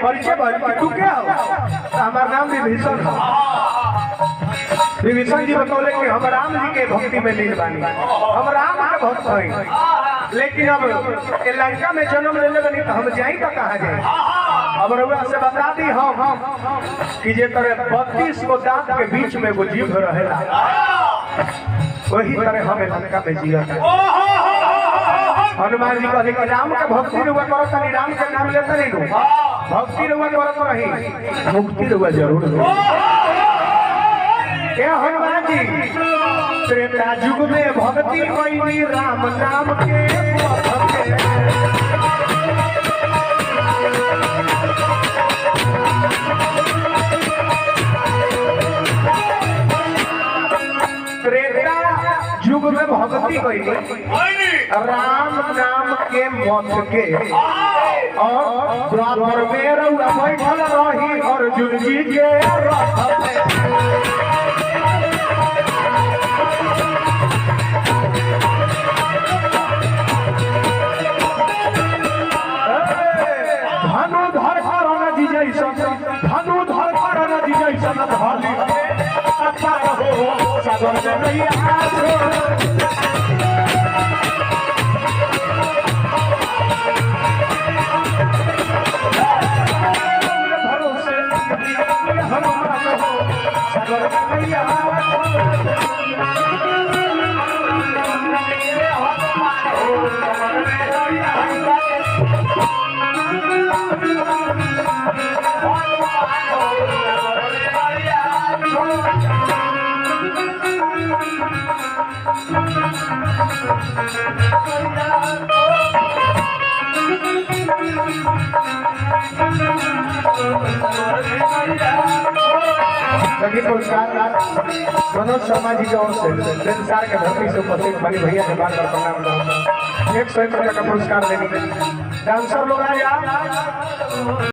परिचय बन तू क्या हो? हमारा नाम विभीषण है। विभीषण जी बतौले कि हम राम जी के भक्ति में लीन बानी, हम राम के भक्त हैं। लेकिन अब लंका में जन्म ले लेबनी तो हम जाई तो कहाँ जाए? अब रउआ से बता दी हम कि जे तरह 32 को दांत के बीच में वो जीव रहेला, वही तरह हमें लंका में जिया। हनुमान जी कहले कि राम के भक्ति रुआ करत नहीं, राम के नाम लेते नहीं नु भक्ति रुआ करत रही, मुक्ति रुआ जरूर हो। क्या हनुमान जी त्रेता युग में भक्ति कोई राम नाम के त्रेता युग में भक्ति कोई राम नाम के मत के और द्वापर में रउआ बैठल रही अर्जुन जी के रथ में। धनुधर करण जी जैसन धनुधर करण जी जैसन धली हो सागर में नैया पुरस्कार मनोज शर्मा जी की ओर से संसार के धरती से उपस्थित बड़ी भैया के बार बार प्रणाम करो। 101 रुपये का पुरस्कार देने डांसर लोग आए।